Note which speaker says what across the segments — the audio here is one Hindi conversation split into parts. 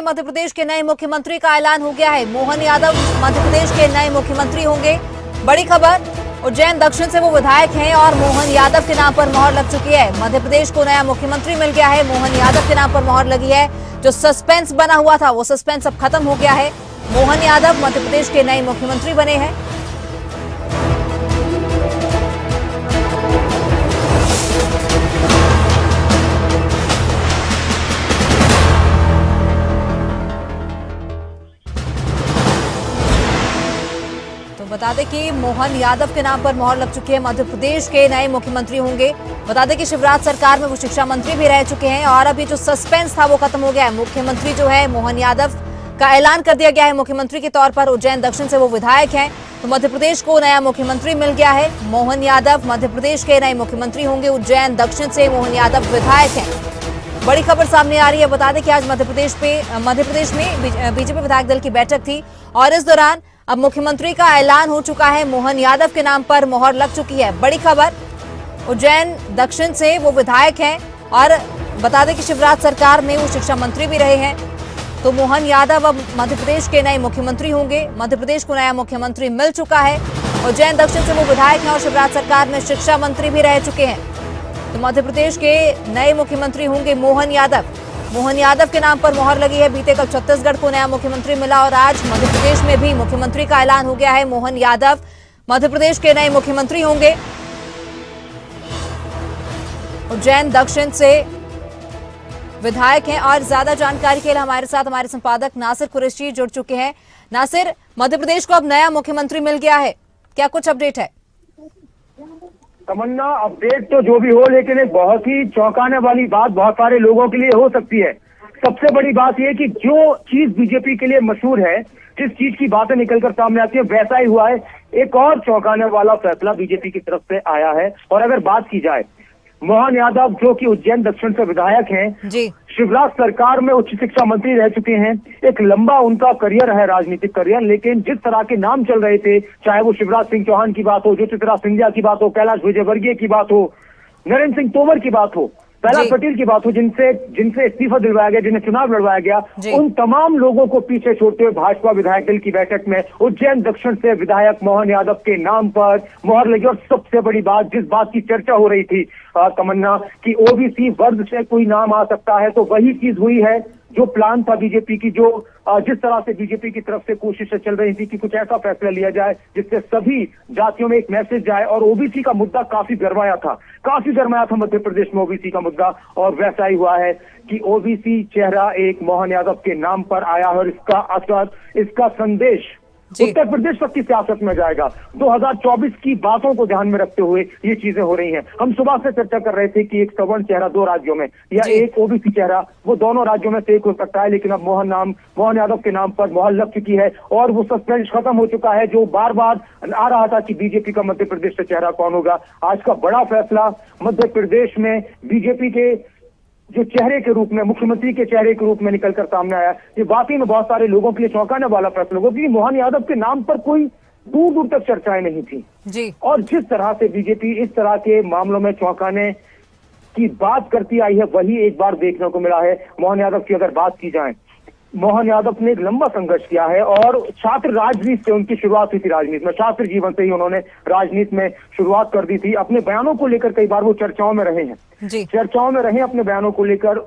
Speaker 1: मध्य प्रदेश के नए मुख्यमंत्री का ऐलान हो गया है। मोहन यादव मध्य प्रदेश के नए मुख्यमंत्री होंगे। बड़ी खबर, उज्जैन दक्षिण से वो विधायक हैं और मोहन यादव के नाम पर मोहर लग चुकी है। मध्य प्रदेश को नया मुख्यमंत्री मिल गया है। मोहन यादव के नाम पर मोहर लगी है। जो सस्पेंस बना हुआ था वो सस्पेंस अब खत्म हो गया है। मोहन यादव मध्य प्रदेश के नए मुख्यमंत्री बने हैं। बता दें कि मोहन यादव के नाम पर मोहर लग चुकी है। मध्य प्रदेश के नए मुख्यमंत्री होंगे। बता दें कि शिवराज सरकार में वो शिक्षा मंत्री भी रह चुके हैं और अभी जो सस्पेंस था वो खत्म हो गया है। मुख्यमंत्री जो है मोहन यादव का ऐलान कर दिया गया है मुख्यमंत्री के तौर पर। उज्जैन दक्षिण से वो विधायक हैं, तो मध्य प्रदेश को नया मुख्यमंत्री मिल गया है। मोहन यादव मध्य प्रदेश के नए मुख्यमंत्री होंगे। उज्जैन दक्षिण से मोहन यादव विधायक हैं। बड़ी खबर सामने आ रही है। बता दें कि आज मध्य प्रदेश में बीजेपी विधायक दल की बैठक थी और इस दौरान अब मुख्यमंत्री का ऐलान हो चुका है। मोहन यादव के नाम पर मोहर लग चुकी है। बड़ी खबर, उज्जैन दक्षिण से वो विधायक हैं और बता दें कि शिवराज सरकार में वो शिक्षा मंत्री भी रहे हैं। तो मोहन यादव अब मध्य प्रदेश के नए मुख्यमंत्री होंगे। मध्य प्रदेश को नया मुख्यमंत्री मिल चुका है। उज्जैन दक्षिण से वो विधायक हैं और शिवराज सरकार में शिक्षा मंत्री भी रह चुके हैं। तो मध्य प्रदेश के नए मुख्यमंत्री होंगे मोहन यादव। मोहन यादव के नाम पर मोहर लगी है। बीते कल छत्तीसगढ़ को नया मुख्यमंत्री मिला और आज मध्य प्रदेश में भी मुख्यमंत्री का ऐलान हो गया है। मोहन यादव मध्य प्रदेश के नए मुख्यमंत्री होंगे। उज्जैन दक्षिण से विधायक हैं और ज्यादा जानकारी के लिए हमारे साथ हमारे संपादक नासिर कुरैशी जुड़ चुके हैं। नासिर, मध्य प्रदेश को अब नया मुख्यमंत्री मिल गया है, क्या कुछ अपडेट है?
Speaker 2: तमन्ना, अपडेट तो जो भी हो, लेकिन एक बहुत ही चौंकाने वाली बात बहुत सारे लोगों के लिए हो सकती है। सबसे बड़ी बात यह कि जो चीज बीजेपी के लिए मशहूर है, जिस चीज की बातें निकलकर सामने आती है, वैसा ही हुआ है। एक और चौंकाने वाला फैसला बीजेपी की तरफ से आया है। और अगर बात की जाए, मोहन यादव जो कि उज्जैन दक्षिण से विधायक हैं, शिवराज सरकार में उच्च शिक्षा मंत्री रह चुके हैं। एक लंबा उनका करियर है, राजनीतिक करियर। लेकिन जिस तरह के नाम चल रहे थे, चाहे वो शिवराज सिंह चौहान की बात हो, ज्योतिरादित्य सिंधिया की बात हो, कैलाश विजयवर्गीय की बात हो, नरेंद्र सिंह तोमर की बात हो, प्रहलाद पटेल की बात हो, जिनसे इस्तीफा दिलवाया गया, जिन्हें चुनाव लड़वाया गया, उन तमाम लोगों को पीछे छोड़ते हुए भाजपा विधायक दल की बैठक में उज्जैन दक्षिण से विधायक मोहन यादव के नाम पर मोहर लगी। और सबसे बड़ी बात, जिस बात की चर्चा हो रही थी तमन्ना, कि ओबीसी वर्ग से कोई नाम आ सकता है, तो वही चीज हुई है। जो प्लान था बीजेपी की, जो जिस तरह से बीजेपी की तरफ से कोशिशें चल रही थी कि कुछ ऐसा फैसला लिया जाए जिससे सभी जातियों में एक मैसेज जाए। और ओबीसी का मुद्दा काफी गरमाया था मध्य प्रदेश में ओबीसी का मुद्दा। और वैसा ही हुआ है कि ओबीसी चेहरा एक मोहन यादव के नाम पर आया है और इसका असर, इसका संदेश उत्तर प्रदेश तक की सियासत में जाएगा। 2024 की बातों को ध्यान में रखते हुए ये चीजें हो रही हैं। हम सुबह से चर्चा कर रहे थे कि एक सवर्ण चेहरा दो राज्यों में या एक ओबीसी चेहरा, वो दोनों राज्यों में से एक हो सकता है। लेकिन अब मोहन यादव के नाम पर मोहर लग चुकी है और वो सस्पेंस खत्म हो चुका है जो बार बार आ रहा था कि बीजेपी का मध्य प्रदेश से चेहरा कौन होगा। आज का बड़ा फैसला मध्य प्रदेश में बीजेपी के जो चेहरे के रूप में, मुख्यमंत्री के चेहरे के रूप में निकलकर सामने आया। ये वाकई में बहुत सारे लोगों के लिए चौंकाने वाला फैसला होगा, क्योंकि मोहन यादव के नाम पर कोई दूर दूर तक चर्चाएं नहीं थी। और जिस तरह से बीजेपी इस तरह के मामलों में चौंकाने की बात करती आई है, वही एक बार देखने को मिला है। मोहन यादव की अगर बात की जाए, मोहन यादव ने एक लंबा संघर्ष किया है और छात्र राजनीति से उनकी शुरुआत हुई थी। राजनीति में, छात्र जीवन से ही उन्होंने राजनीति में शुरुआत कर दी थी। अपने बयानों को लेकर कई बार वो चर्चाओं में रहे हैं, अपने बयानों को लेकर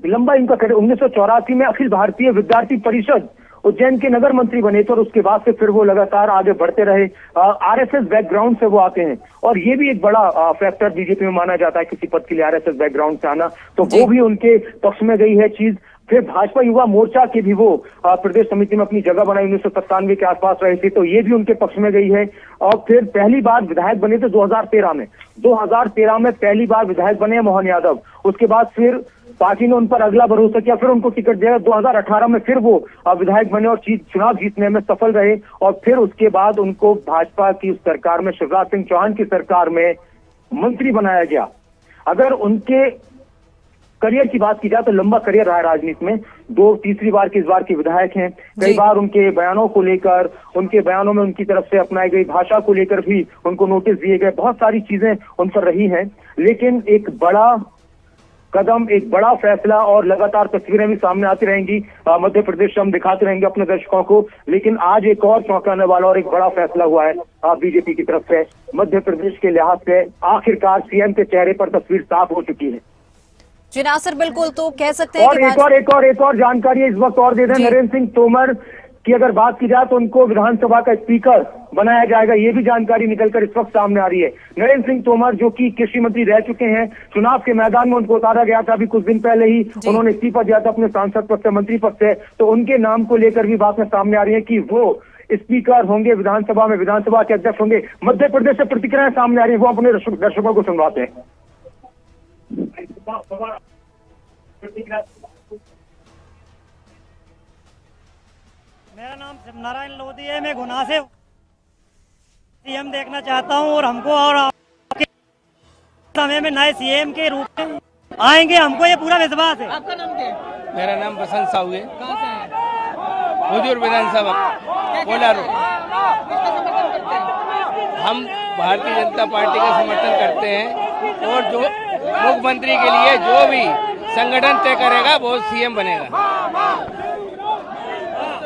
Speaker 2: लंबा इनका करियर। 1984 में अखिल भारतीय विद्यार्थी परिषद उज्जैन के नगर मंत्री बने थे और उसके बाद से फिर वो लगातार आगे बढ़ते रहे। आरएसएस बैकग्राउंड से वो आते हैं और ये भी एक बड़ा फैक्टर बीजेपी में माना जाता है, किसी पद के लिए आरएसएस बैकग्राउंड से आना। तो वो भी उनके पक्ष में गई है चीज। फिर भाजपा युवा मोर्चा के भी वो प्रदेश समिति में अपनी जगह बनाई, 1997 के आसपास रहे थे, तो ये भी उनके पक्ष में गई है। और फिर पहली बार विधायक बने थे 2013 में पहली बार विधायक बने मोहन यादव। उसके बाद फिर पार्टी ने उन पर अगला भरोसा किया, फिर उनको टिकट दिया। 2018 में फिर वो विधायक बने और चुनाव जीतने में सफल रहे। और फिर उसके बाद उनको भाजपा की उस सरकार में, शिवराज सिंह चौहान की सरकार में मंत्री बनाया गया। अगर उनके करियर की बात की जाए तो लंबा करियर रहा है राजनीति में। तीसरी बार की इस बार के विधायक हैं। कई बार उनके बयानों को लेकर, उनके बयानों में उनकी तरफ से अपनाई गई भाषा को लेकर भी उनको नोटिस दिए गए। बहुत सारी चीजें उन पर रही हैं। लेकिन एक बड़ा कदम, एक बड़ा फैसला और लगातार तस्वीरें भी सामने आती रहेंगी मध्य प्रदेश से हम दिखाते रहेंगे अपने दर्शकों को। लेकिन आज एक और चौंकाने वाला और एक बड़ा फैसला हुआ है बीजेपी की तरफ से। मध्य प्रदेश के लिहाज से आखिरकार सीएम के चेहरे पर तस्वीर साफ हो चुकी है।
Speaker 1: जी नासिर, बिल्कुल, तो कह सकते हैं
Speaker 2: और एक और जानकारी इस वक्त और दे दें, नरेंद्र सिंह तोमर की अगर बात की जाए तो उनको विधानसभा का स्पीकर बनाया जाएगा, ये भी जानकारी निकलकर इस वक्त सामने आ रही है। नरेंद्र सिंह तोमर जो कि कृषि मंत्री रह चुके हैं, चुनाव के मैदान में उनको उतारा गया था, अभी कुछ दिन पहले ही उन्होंने इस्तीफा दिया था अपने सांसद पद से, मंत्री पद से, तो उनके नाम को लेकर भी बातें सामने आ रही है कि वो स्पीकर होंगे विधानसभा में, विधानसभा के अध्यक्ष होंगे। मध्य प्रदेश से प्रतिक्रियाएं सामने आ रही है, वो अपने दर्शकों को सुनवाते हैं।
Speaker 3: मेरा नाम शिवनारायण लोधी है, मैं गुना से सीएम देखना चाहता हूं और हमको और समय में नए सीएम के रूप में आएंगे, हमको ये पूरा विश्वास है।
Speaker 4: आपका नाम क्या है?
Speaker 5: मेरा नाम बसंत साहू है,
Speaker 4: कहाँ से हैं?
Speaker 5: हुजूर विधानसभा बोला रो।
Speaker 4: किसका समर्थन करते हैं?
Speaker 5: हम भारतीय जनता पार्टी का समर्थन करते हैं और जो मुख्यमंत्री के लिए जो भी संगठन तय करेगा वो सीएम बनेगा।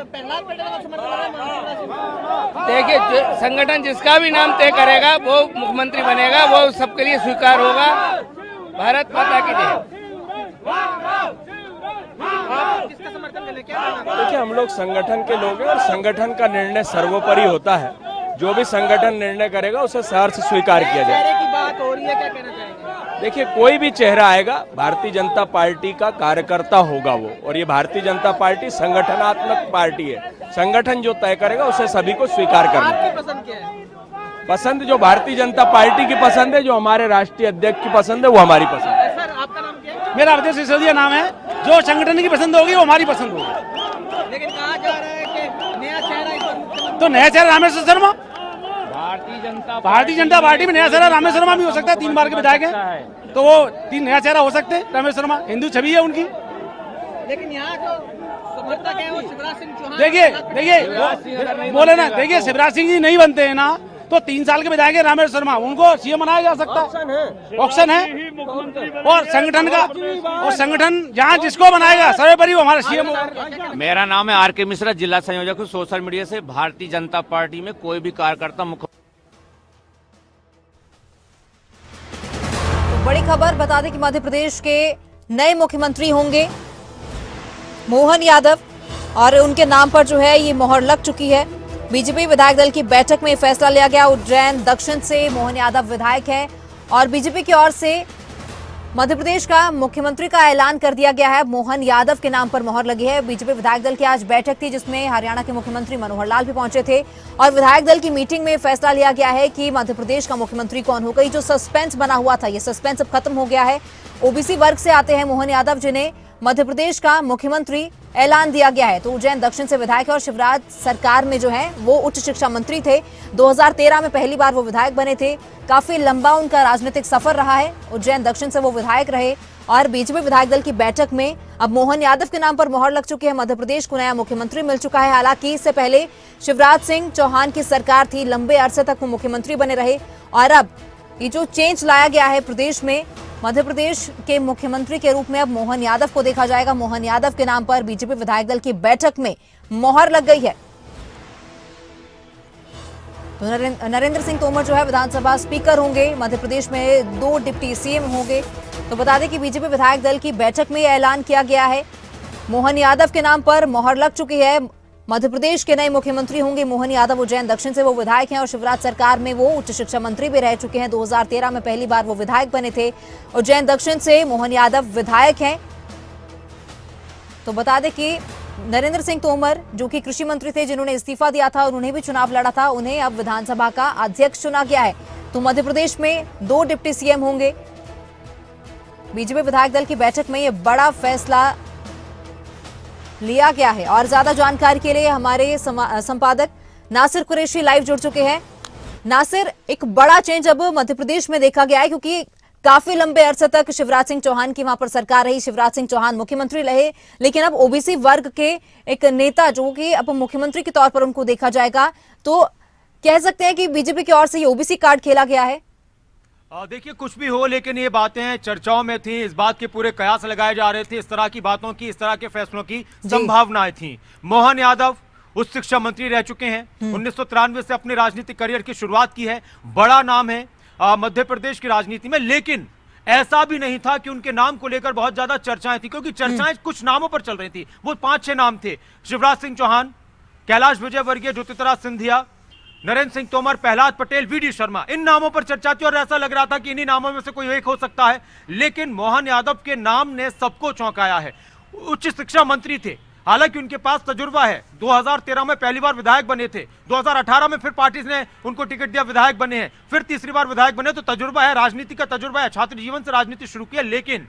Speaker 4: प्रहलाद पटेल का समर्थन कर रहे हैं।
Speaker 5: देखिए, संगठन जिसका भी नाम तय करेगा वो मुख्यमंत्री बनेगा, वो सबके लिए स्वीकार होगा। भारत माता की जय।
Speaker 4: किसका समर्थन करें? क्या
Speaker 6: देखिए, हम लोग संगठन के लोग हैं और संगठन का निर्णय सर्वोपरि होता है। जो भी संगठन निर्णय करेगा उसे सहर्ष स्वीकार किया जाए।
Speaker 4: चेहरे की बात हो रही है, क्या कहना चाहेंगे?
Speaker 6: देखिए, कोई भी चेहरा आएगा, भारतीय जनता पार्टी का कार्यकर्ता होगा वो, और ये भारतीय जनता पार्टी संगठनात्मक पार्टी है। संगठन जो तय करेगा उसे सभी को स्वीकार करना।
Speaker 4: आपकी पसंद क्या है?
Speaker 6: पसंद जो भारतीय जनता पार्टी की पसंद है, जो हमारे राष्ट्रीय अध्यक्ष की पसंद है, वो हमारी पसंद है।
Speaker 4: सर, आपका नाम क्या है?
Speaker 7: मेरा अवधेश सिसोदिया नाम है। जो संगठन की पसंद होगी वो हमारी पसंद होगी।
Speaker 4: लेकिन कहा जा रहा है कि नया चेहरा इस बार मुख्यमंत्री।
Speaker 7: तो नया चेहरा रामेश्वर शर्मा,
Speaker 5: भारतीय
Speaker 7: जनता पार्टी में नया चेहरा रामेश्वर शर्मा भी हो सकता है। 3 बार के विधायक हैं, तो वो 3 नया चेहरा हो सकते हैं। रामेश्वर शर्मा हिंदू छवि है उनकी।
Speaker 4: लेकिन यहाँ जो समर्थक है वो शिवराज सिंह चौहान।
Speaker 7: देखिए बोले ना, देखिए शिवराज सिंह जी नहीं बनते हैं ना, तो 3 साल के विधायक है रामेश्वर शर्मा, उनको सीएम बनाया जा सकता है। ऑप्शन है और संगठन जहाँ जिसको बनाएगा सर्वोपरि वो हमारा सीएम होगा।
Speaker 8: मेरा नाम है आर के मिश्रा, जिला संयोजक हूँ सोशल मीडिया से। भारतीय जनता पार्टी में कोई भी कार्यकर्ता मुख्य।
Speaker 1: तो बड़ी खबर बता दें कि मध्य प्रदेश के नए मुख्यमंत्री होंगे मोहन यादव, और उनके नाम पर जो है ये मोहर लग चुकी है। बीजेपी विधायक दल की बैठक में फैसला लिया गया। उज्जैन दक्षिण से मोहन यादव विधायक हैं और बीजेपी की ओर से मध्य प्रदेश का मुख्यमंत्री का ऐलान कर दिया गया है। मोहन यादव के नाम पर मोहर लगी है। बीजेपी विधायक दल की आज बैठक थी जिसमें हरियाणा के मुख्यमंत्री मनोहर लाल भी पहुंचे थे और विधायक दल की मीटिंग में फैसला लिया गया है कि मध्य प्रदेश का मुख्यमंत्री कौन होगा। ये जो सस्पेंस बना हुआ था, ये सस्पेंस अब खत्म हो गया है। ओबीसी वर्ग से आते हैं मोहन यादव, जिन्हें मध्य प्रदेश का मुख्यमंत्री ऐलान दिया गया है। तो उज्जैन दक्षिण से विधायक है और शिवराज सरकार में जो है वो उच्च शिक्षा मंत्री थे। 2013 में पहली बार वो विधायक बने थे। काफी लंबा उनका राजनीतिक सफर रहा है। उज्जैन दक्षिण से वो विधायक रहे और बीजेपी विधायक दल की बैठक में अब मोहन यादव के नाम पर मोहर लग चुकी है। मध्य प्रदेश को नया मुख्यमंत्री मिल चुका है। हालांकि इससे पहले शिवराज सिंह चौहान की सरकार थी, लंबे अरसे तक वो मुख्यमंत्री बने रहे और अब ये जो चेंज लाया गया है प्रदेश में, मध्य प्रदेश के मुख्यमंत्री के रूप में अब मोहन यादव को देखा जाएगा। मोहन यादव के नाम पर बीजेपी विधायक दल की बैठक में मोहर लग गई है। तो नरेंद्र सिंह तोमर जो है विधानसभा स्पीकर होंगे। मध्य प्रदेश में 2 डिप्टी सीएम होंगे। तो बता दें कि बीजेपी विधायक दल की बैठक में ऐलान किया गया है। मोहन यादव के नाम पर मोहर लग चुकी है। मध्य प्रदेश के नए मुख्यमंत्री होंगे मोहन यादव। उज्जैन दक्षिण से वो विधायक हैं और शिवराज सरकार में वो उच्च शिक्षा मंत्री भी रह चुके हैं। 2013 में पहली बार वो विधायक बने थे। उज्जैन दक्षिण से मोहन यादव विधायक हैं। तो बता दें कि नरेंद्र सिंह तोमर जो कि कृषि मंत्री थे, जिन्होंने इस्तीफा दिया था और उन्हें भी चुनाव लड़ा था, उन्हें अब विधानसभा का अध्यक्ष चुना गया है। तो मध्य प्रदेश में 2 डिप्टी सीएम होंगे। बीजेपी विधायक दल की बैठक में ये बड़ा फैसला लिया गया है। और ज्यादा जानकारी के लिए हमारे संपादक नासिर कुरैशी लाइव जुड़ चुके हैं। नासिर, एक बड़ा चेंज अब मध्य प्रदेश में देखा गया है क्योंकि काफी लंबे अरसे तक शिवराज सिंह चौहान की वहां पर सरकार रही, शिवराज सिंह चौहान मुख्यमंत्री रहे, लेकिन अब ओबीसी वर्ग के एक नेता जो कि अब मुख्यमंत्री के तौर पर उनको देखा जाएगा। तो कह सकते हैं कि बीजेपी की ओर से ये ओबीसी कार्ड खेला गया है।
Speaker 9: देखिए, कुछ भी हो, लेकिन ये बातें चर्चाओं में थी, इस बात के पूरे कयास लगाए जा रहे थे, इस तरह की बातों की, इस तरह के फैसलों की संभावनाएं थी। मोहन यादव उच्च शिक्षा मंत्री रह चुके हैं, 1993 से अपने राजनीतिक करियर की शुरुआत की है, बड़ा नाम है मध्य प्रदेश की राजनीति में। लेकिन ऐसा भी नहीं था कि उनके नाम को लेकर बहुत ज्यादा चर्चाएं थी, क्योंकि चर्चाएं कुछ नामों पर चल रही थी। वो 5-6 नाम थे: शिवराज सिंह चौहान, कैलाश विजयवर्गीय, ज्योतिरादित्य सिंधिया, नरेंद्र सिंह तोमर, प्रहलाद पटेल, वीडी शर्मा। इन नामों पर चर्चा थी और ऐसा लग रहा था कि इन्हीं नामों में से कोई एक हो सकता है। लेकिन मोहन यादव के नाम ने सबको चौंकाया है। उच्च शिक्षा मंत्री थे, हालांकि उनके पास तजुर्बा है, 2013 में पहली बार विधायक बने थे, 2018 में फिर पार्टी ने उनको टिकट दिया, विधायक बने हैं, फिर तीसरी बार विधायक बने, तो तजुर्बा है, राजनीति का तजुर्बा है, छात्र जीवन से राजनीति शुरू की है। लेकिन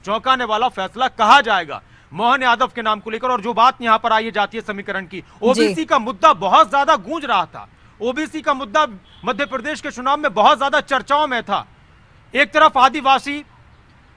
Speaker 9: चौंकाने वाला फैसला कहा जाएगा मोहन यादव के नाम को लेकर। और जो बात यहां पर आई है जातीय समीकरण की, ओबीसी का मुद्दा बहुत ज्यादा गूंज रहा था। ओबीसी का मुद्दा मध्य प्रदेश के चुनाव में बहुत ज्यादा चर्चाओं में था। एक तरफ आदिवासी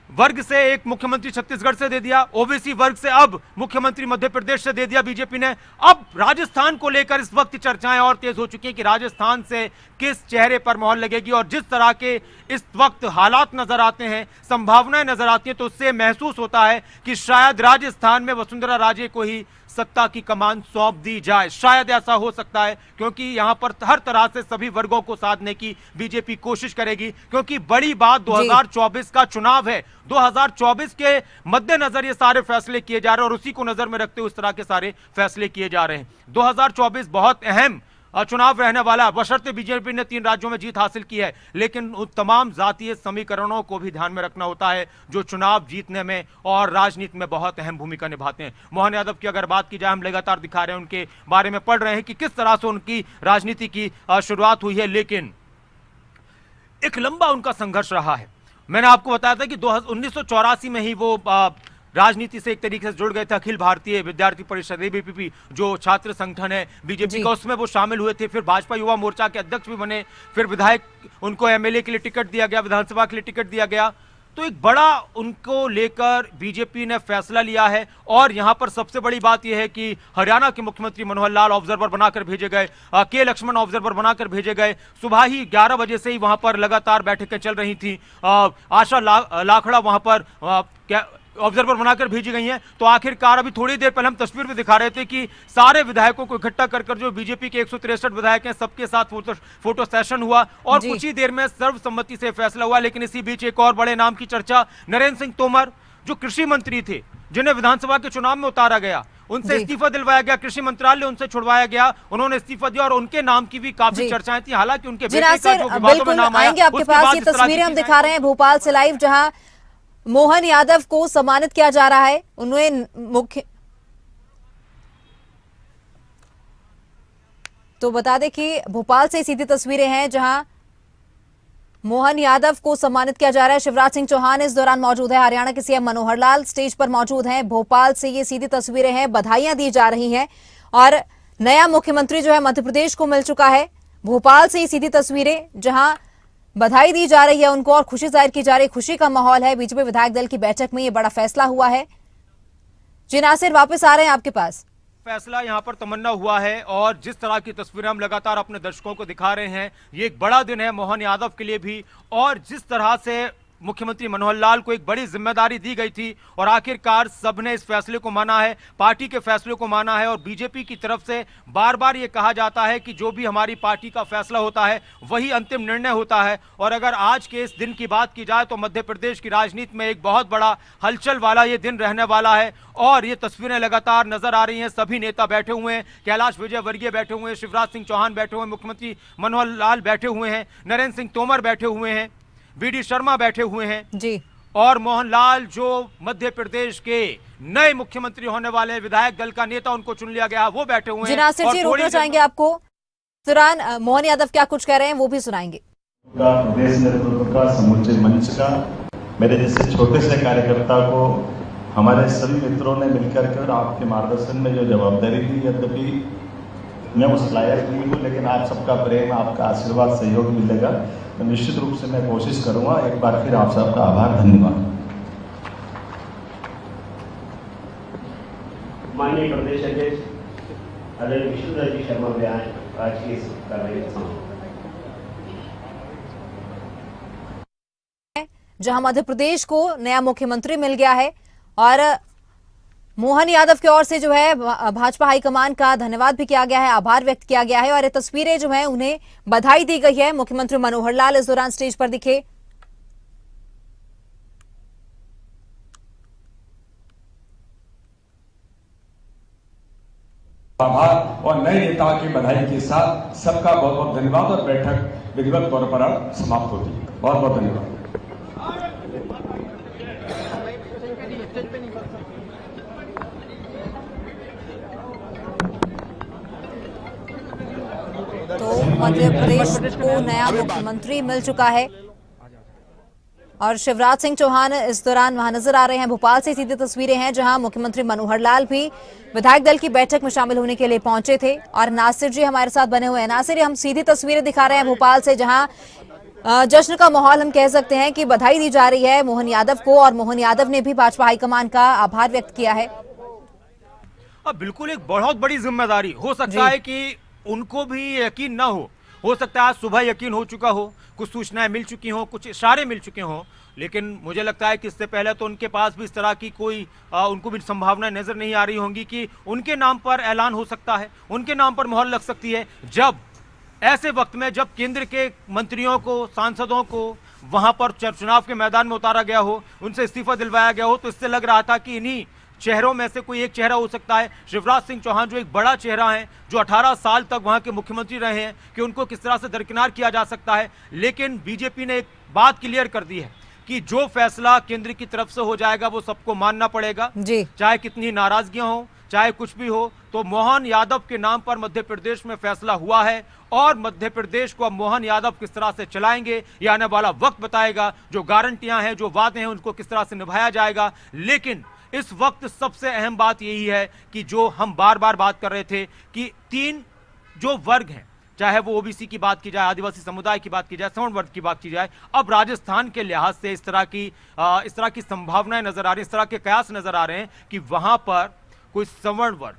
Speaker 9: वर्ग से एक मुख्यमंत्री छत्तीसगढ़ से दे दिया, ओबीसी वर्ग से अब मुख्यमंत्री मध्य प्रदेश से दे दिया बीजेपी ने। अब राजस्थान को लेकर इस वक्त चर्चाएं और तेज हो चुकी हैं कि राजस्थान से किस चेहरे पर मोहर लगेगी। और जिस तरह के इस वक्त हालात नजर आते हैं, संभावनाएं नजर आती हैं, तो उससे महसूस होता है कि शायद राजस्थान में वसुंधरा राजे को ही सत्ता की कमान सौंप दी जाए। शायद ऐसा हो सकता है, क्योंकि यहां पर हर तरह से सभी वर्गों को साधने की बीजेपी कोशिश करेगी। क्योंकि बड़ी बात 2024 का चुनाव है, 2024 के मद्देनजर ये सारे फैसले किए जा रहे हैं और उसी को नजर में रखते हुए इस तरह के सारे फैसले किए जा रहे हैं। 2024 बहुत अहम चुनाव रहने वाला है, बशर्ते बीजेपी ने 3 राज्यों में जीत हासिल की है। लेकिन उन तमाम जातीय समीकरणों को भी ध्यान में रखना होता है जो चुनाव जीतने में और राजनीति में बहुत अहम भूमिका निभाते हैं। मोहन यादव की अगर बात की जाए, हम लगातार दिखा रहे हैं, उनके बारे में पढ़ रहे हैं कि किस तरह से उनकी राजनीति की शुरुआत हुई है। लेकिन एक लंबा उनका संघर्ष रहा है। मैंने आपको बताया था कि 1984 में ही वो राजनीति से एक तरीके से जुड़ गए थे। अखिल भारतीय विद्यार्थी परिषद एबीवीपी जो छात्र संगठन है बीजेपी का, उसमें वो शामिल हुए थे। फिर भाजपा युवा मोर्चा के अध्यक्ष भी बने, फिर विधायक, उनको एमएलए के लिए टिकट दिया गया, विधानसभा के लिए टिकट दिया गया। तो एक बड़ा उनको लेकर बीजेपी ने फैसला लिया है। और यहां पर सबसे बड़ी बात यह है कि हरियाणा के मुख्यमंत्री मनोहर लाल ऑब्जर्वर बनाकर भेजे गए, के लक्ष्मण ऑब्जर्वर बनाकर भेजे गए। सुबह ही 11 बजे से ही वहां पर लगातार बैठकें चल रही थी। आशा लाखड़ा वहां पर ऑब्जर्वर बनाकर भेजी गई हैं। तो आखिरकार अभी थोड़ी देर पहले हम तस्वीर में दिखा रहे थे कि सारे विधायकों को इकट्ठा कर जो बीजेपी के 163 विधायक हैं, सबके साथ फोटो सेशन हुआ और कुछ ही देर में सर्वसम्मति से फैसला हुआ। लेकिन इसी बीच एक और बड़े नाम की चर्चा, नरेंद्र सिंह तोमर जो कृषि मंत्री थे, जिन्हें विधानसभा के चुनाव में उतारा गया, उनसे इस्तीफा दिलवाया गया, कृषि मंत्रालय उनसे छुड़वाया गया, उन्होंने इस्तीफा दिया और उनके नाम की भी काफी चर्चाएं थी। हालांकि उनके बेटे का जो विवादों में नाम आया,
Speaker 1: आपके पास ये तस्वीरें हम दिखा रहे हैं भोपाल से लाइव, जहां मोहन यादव को सम्मानित किया जा रहा है। उन्हें मुख्य तो बता दें कि भोपाल से सीधी तस्वीरें हैं जहां मोहन यादव को सम्मानित किया जा रहा है। शिवराज सिंह चौहान इस दौरान मौजूद है, हरियाणा के सीएम मनोहर लाल स्टेज पर मौजूद हैं। भोपाल से ये सीधी तस्वीरें हैं, बधाइयां दी जा रही हैं और नया मुख्यमंत्री जो है मध्य प्रदेश को मिल चुका है। भोपाल से ये सीधी तस्वीरें जहां बधाई दी जा रही है उनको और खुशी जाहिर की जा रही है, खुशी का माहौल है। बीजेपी विधायक दल की बैठक में ये बड़ा फैसला हुआ है। जी नासिर, वापस आ रहे हैं आपके पास।
Speaker 9: फैसला यहां पर तमन्ना हुआ है और जिस तरह की तस्वीरें हम लगातार अपने दर्शकों को दिखा रहे हैं, ये एक बड़ा दिन है मोहन यादव के लिए भी। और जिस तरह से मुख्यमंत्री मनोहर लाल को एक बड़ी जिम्मेदारी दी गई थी और आखिरकार सबने इस फैसले को माना है, पार्टी के फैसले को माना है। और बीजेपी की तरफ से बार बार ये कहा जाता है कि जो भी हमारी पार्टी का फैसला होता है वही अंतिम निर्णय होता है। और अगर आज के इस दिन की बात की जाए तो मध्य प्रदेश की राजनीति में एक बहुत बड़ा हलचल वाला ये दिन रहने वाला है। और ये तस्वीरें लगातार नजर आ रही हैं, सभी नेता बैठे हुए हैं, कैलाश विजयवर्गीय बैठे हुए हैं, शिवराज सिंह चौहान बैठे हुए हैं, मुख्यमंत्री मनोहर लाल बैठे हुए हैं, नरेंद्र सिंह तोमर बैठे हुए हैं, वीडी शर्मा बैठे हुए हैं
Speaker 1: जी, और
Speaker 9: मोहन लाल जो मध्य प्रदेश के नए मुख्यमंत्री होने वाले विधायक दल का नेता, उनको चुन लिया गया, वो बैठे हुए हैं।
Speaker 1: नासिर जी रोकना चाहेंगे आपको दौरान, मोहन यादव क्या कुछ कह रहे हैं वो भी सुनाएंगे।
Speaker 10: प्रदेश नेतृत्व का, समूचे मंच का, मेरे जैसे छोटे से कार्यकर्ता को हमारे सभी मित्रों ने मिलकर के और आपके मार्गदर्शन में जो जवाबदारी दी, यद्यपि मैं उस लायक नहीं हूँ, लेकिन आप सबका प्रेम, आपका आशीर्वाद, सहयोग मिलेगा तो निश्चित रूप से मैं कोशिश करूंगा। एक बार फिर आप सबका आभार, धन्यवाद।
Speaker 11: माननीय प्रदेश अध्यक्ष आदरणीय विष्णुदत्त जी शर्मा भी आज की इस कार्यक्रम
Speaker 1: जहां मध्य प्रदेश को नया मुख्यमंत्री मिल गया है और मोहन यादव की ओर से जो है भाजपा हाईकमान का धन्यवाद भी किया गया है, आभार व्यक्त किया गया है और ये तस्वीरें जो है उन्हें बधाई दी गई है। मुख्यमंत्री मनोहर लाल इस दौरान स्टेज पर दिखे।
Speaker 12: आभार और नए नेताओं की बधाई के साथ सबका बहुत बहुत धन्यवाद और बैठक विधिवत तौर पर अब समाप्त होती है। बहुत बहुत धन्यवाद।
Speaker 1: तो मध्य प्रदेश को नया मुख्यमंत्री मिल चुका है और शिवराज सिंह चौहान इस दौरान वहां नजर आ रहे हैं। भोपाल से सीधी तस्वीरें हैं जहां मुख्यमंत्री मनोहर लाल भी विधायक दल की बैठक में शामिल होने के लिए पहुंचे थे और नासिर जी हमारे साथ बने हुए हैं। नासिर, हम सीधी तस्वीरें दिखा रहे हैं भोपाल से जहां जश्न का माहौल हम कह सकते हैं कि बधाई दी जा रही है मोहन यादव को और मोहन यादव ने भी भाजपा हाईकमान का आभार व्यक्त किया है।
Speaker 9: बिल्कुल एक बहुत बड़ी जिम्मेदारी हो सकता है कि उनको भी यकीन ना हो सकता है आज सुबह यकीन हो चुका हो, कुछ सूचनाएं मिल चुकी हों, कुछ इशारे मिल चुके हों, लेकिन मुझे लगता है कि इससे पहले तो उनके पास भी इस तरह की कोई उनको भी संभावना नजर नहीं आ रही होंगी कि उनके नाम पर ऐलान हो सकता है, उनके नाम पर मोहर लग सकती है। जब ऐसे वक्त में जब केंद्र के मंत्रियों को, सांसदों को वहां पर चुनाव के मैदान में उतारा गया हो, उनसे इस्तीफा दिलवाया गया हो, तो इससे लग रहा था कि इन्हीं चेहरों में से कोई एक चेहरा हो सकता है। शिवराज सिंह चौहान जो एक बड़ा चेहरा है, जो 18 साल तक वहां के मुख्यमंत्री रहे हैं, कि उनको किस तरह से दरकिनार किया जा सकता है। लेकिन बीजेपी ने एक बात क्लियर कर दी है कि जो फैसला केंद्र की तरफ से हो जाएगा वो सबको मानना पड़ेगा, चाहे कितनी नाराजगियां हो, चाहे कुछ भी हो। तो मोहन यादव के नाम पर मध्य प्रदेश में फैसला हुआ है और मध्य प्रदेश को अब मोहन यादव किस तरह से चलाएंगे ये आने वाला वक्त बताएगा। जो गारंटियां हैं, जो वादे हैं, उनको किस तरह से निभाया जाएगा। लेकिन इस वक्त सबसे अहम बात यही है कि जो हम बार बार बात कर रहे थे कि 3 जो वर्ग हैं, चाहे वो ओबीसी की बात की जाए, आदिवासी समुदाय की बात की जाए, सवर्ण वर्ग की बात की जाए, अब राजस्थान के लिहाज से इस तरह की संभावनाएं नजर आ रही, इस तरह के कयास नजर आ रहे हैं कि वहां पर कोई सवर्ण वर्ग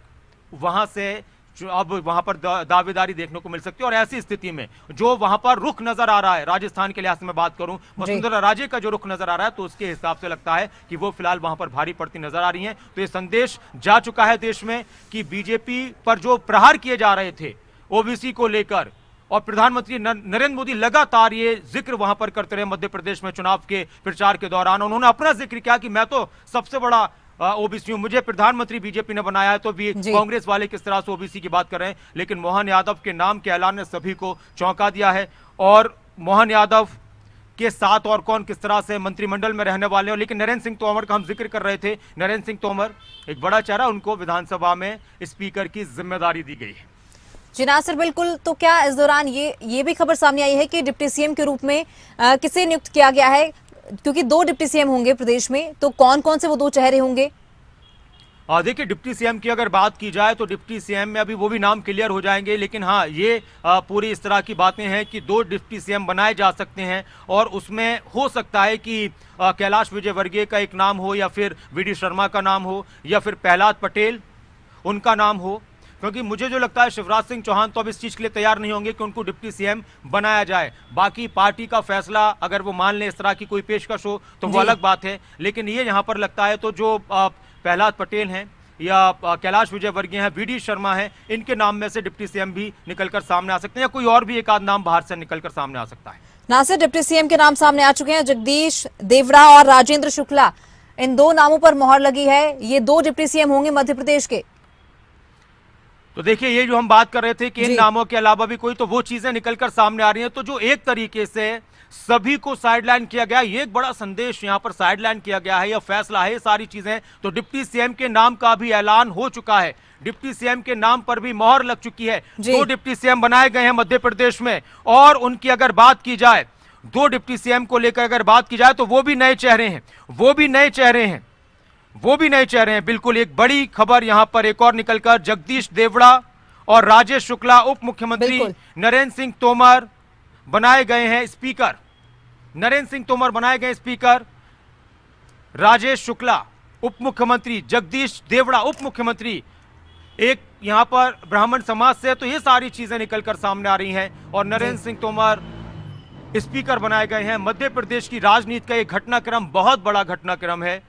Speaker 9: वहां से अब वहां पर दावेदारी देखने को मिल सकती है। और ऐसी स्थिति में जो वहां पर रुख नजर आ रहा है, राजस्थान के लिहाज से मैं बात करूं, वसुंधरा राजे का जो रुख नजर आ रहा है, तो उसके हिसाब से लगता है कि वो फिलहाल वहां पर भारी पड़ती नजर आ रही हैं। तो ये संदेश जा चुका है देश में कि बीजेपी पर जो प्रहार किए जा रहे थे ओबीसी को लेकर, और प्रधानमंत्री नरेंद्र मोदी लगातार ये जिक्र वहां पर करते रहे मध्य प्रदेश में चुनाव के प्रचार के दौरान। उन्होंने अपना जिक्र किया कि मैं तो सबसे बड़ा ओबीसी हूं, मुझे प्रधानमंत्री बीजेपी ने बनाया है। तो भी कांग्रेस वाले किस तरह से ओबीसी की बात कर रहे हैं, लेकिन मोहन यादव के नाम के ऐलान ने सभी को चौंका दिया है। और मोहन यादव के साथ और कौन किस तरह से मंत्रिमंडल में रहने वाले हो, लेकिन नरेंद्र सिंह तोमर का हम जिक्र कर रहे थे। नरेंद्र सिंह तोमर एक बड़ा चेहरा, उनको विधानसभा में स्पीकर की जिम्मेदारी दी गई है।
Speaker 1: जी नासिर, बिल्कुल। तो क्या इस दौरान ये भी खबर सामने आई है कि डिप्टी सीएम के रूप में किसे नियुक्त किया गया है, क्योंकि 2 डिप्टी सीएम होंगे प्रदेश में, तो कौन कौन से वो 2 चेहरे होंगे?
Speaker 9: देखिए, डिप्टी सीएम की अगर बात की जाए तो डिप्टी सीएम में अभी वो भी नाम क्लियर हो जाएंगे, लेकिन हाँ, ये पूरी इस तरह की बातें हैं कि 2 डिप्टी सीएम बनाए जा सकते हैं और उसमें हो सकता है कि कैलाश विजयवर्गीय का एक नाम हो, या फिर वीडी शर्मा का नाम हो, या फिर प्रहलाद पटेल उनका नाम हो। क्योंकि मुझे जो लगता है शिवराज सिंह चौहान तो अब इस चीज़ के लिए तैयार नहीं होंगे कि उनको डिप्टी सीएम बनाया जाए। बाकी पार्टी का फैसला अगर वो मान ले, इस तरह की कोई पेशकश हो, तो वो अलग बात है। लेकिन ये यहाँ पर लगता है तो जो प्रहलाद पटेल हैं या कैलाश विजयवर्गीय हैं, वीडी शर्मा हैं, इनके नाम में से डिप्टी सीएम भी निकलकर सामने आ सकते हैं, या कोई और भी एक आध नाम बाहर से निकलकर सामने आ सकता है।
Speaker 1: नासिर, डिप्टी सीएम के नाम सामने आ चुके हैं। जगदीश देवड़ा और राजेंद्र शुक्ला, इन 2 नामों पर मोहर लगी है। ये 2 डिप्टी सीएम होंगे मध्य प्रदेश के।
Speaker 9: तो देखिए, ये जो हम बात कर रहे थे कि इन नामों के अलावा भी कोई, तो वो चीजें निकलकर सामने आ रही हैं। तो जो एक तरीके से सभी को साइडलाइन किया गया, ये एक बड़ा संदेश यहाँ पर साइडलाइन किया गया है, यह फैसला है, ये सारी चीजें। तो डिप्टी सीएम के नाम का भी ऐलान हो चुका है, डिप्टी सीएम के नाम पर भी मोहर लग चुकी है। 2 डिप्टी सीएम बनाए गए हैं मध्य प्रदेश में, और उनकी अगर बात की जाए, 2 डिप्टी सीएम को लेकर अगर बात की जाए तो वो भी नए चेहरे हैं, वो भी नए चेहरे हैं, वो भी नए चेहरे हैं। बिल्कुल एक बड़ी खबर यहां पर एक और निकलकर, जगदीश देवड़ा और राजेश शुक्ला उप मुख्यमंत्री, नरेंद्र सिंह तोमर बनाए गए हैं स्पीकर। नरेंद्र सिंह तोमर बनाए गए स्पीकर, राजेश शुक्ला उप मुख्यमंत्री, जगदीश देवड़ा उप मुख्यमंत्री, एक यहां पर ब्राह्मण समाज से। तो ये सारी चीजें निकलकर सामने आ रही हैं और नरेंद्र सिंह तोमर स्पीकर बनाए गए हैं। मध्य प्रदेश की राजनीति का एक घटनाक्रम बहुत बड़ा घटनाक्रम है।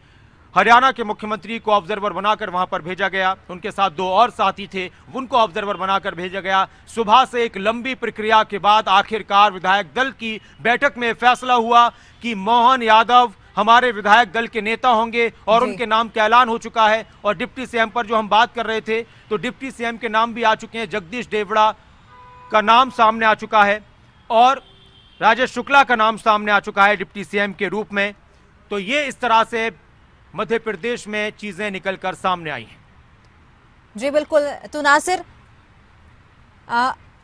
Speaker 9: हरियाणा के मुख्यमंत्री को ऑब्जर्वर बनाकर वहां पर भेजा गया, उनके साथ 2 और साथी थे, उनको ऑब्जर्वर बनाकर भेजा गया। सुबह से एक लंबी प्रक्रिया के बाद आखिरकार विधायक दल की बैठक में फैसला हुआ कि मोहन यादव हमारे विधायक दल के नेता होंगे और उनके नाम का ऐलान हो चुका है। और डिप्टी सीएम पर जो हम बात कर रहे थे, तो डिप्टी सीएम के नाम भी आ चुके हैं। जगदीश देवड़ा का नाम सामने आ चुका है और राजेश शुक्ला का नाम सामने आ चुका है डिप्टी सीएम के रूप में। तो ये इस तरह से मध्य प्रदेश में चीजें निकलकर सामने आई हैं। जी बिल्कुल।
Speaker 1: तो नासिर,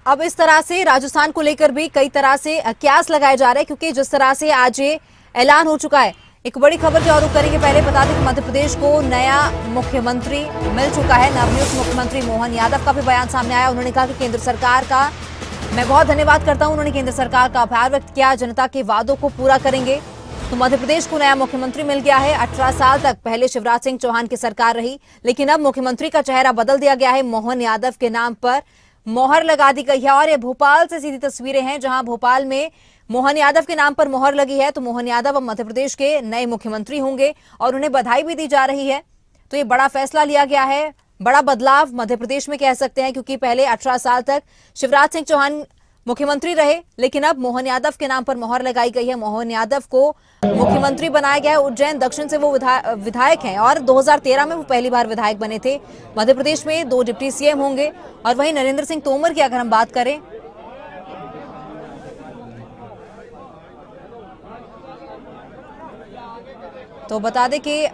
Speaker 1: अब इस तरह से राजस्थान को लेकर भी कई तरह से क्यास लगाए जा रहे हैं, क्योंकि जिस तरह से आज ये ऐलान हो चुका है। एक बड़ी खबर की ओर करेंगे, पहले बता दें कि मध्य प्रदेश को नया मुख्यमंत्री मिल चुका है। नवनियुक्त मुख्यमंत्री मोहन यादव का भी बयान सामने आया। उन्होंने कहा कि केंद्र सरकार का मैं बहुत धन्यवाद करता हूं। उन्होंने केंद्र सरकार का आभार व्यक्त किया, जनता के वादों को पूरा करेंगे। तो मध्य प्रदेश को नया मुख्यमंत्री मिल गया है। 18 साल तक पहले शिवराज सिंह चौहान की सरकार रही, लेकिन अब मुख्यमंत्री का चेहरा बदल दिया गया है। मोहन यादव के नाम पर मोहर लगा दी गई है और ये भोपाल से सीधी तस्वीरें हैं, जहां भोपाल में मोहन यादव के नाम पर मोहर लगी है। तो मोहन यादव अब मध्य प्रदेश के नए मुख्यमंत्री होंगे और उन्हें बधाई भी दी जा रही है। तो ये बड़ा फैसला लिया गया है, बड़ा बदलाव मध्य प्रदेश में कह सकते हैं, क्योंकि पहले 18 साल तक शिवराज सिंह चौहान मुख्यमंत्री रहे, लेकिन अब मोहन यादव के नाम पर मोहर लगाई गई है। मोहन यादव को मुख्यमंत्री बनाया गया है। उज्जैन दक्षिण से वो विधायक हैं और 2013 में वो पहली बार विधायक बने थे। मध्य प्रदेश में 2 डिप्टी सीएम होंगे। और वहीं नरेंद्र सिंह तोमर की अगर हम बात करें, तो बता दें कि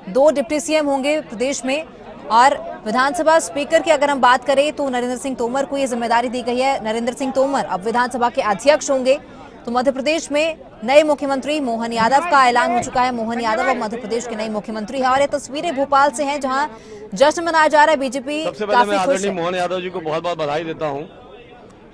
Speaker 1: 2 डिप्टी सीएम होंगे प्रदेश में। और विधानसभा स्पीकर की अगर हम बात करें, तो नरेंद्र सिंह तोमर को ये जिम्मेदारी दी गई है। नरेंद्र सिंह तोमर अब विधानसभा के अध्यक्ष होंगे। तो मध्य प्रदेश में नए मुख्यमंत्री मोहन यादव का ऐलान हो चुका है। मोहन यादव अब मध्य प्रदेश के नए मुख्यमंत्री हैं और ये तस्वीरें भोपाल से हैं, जहां जश्न मनाया जा रहा है। बीजेपी काफी खुश है।
Speaker 13: मोहन यादव जी को बहुत बहुत बधाई देता हूँ।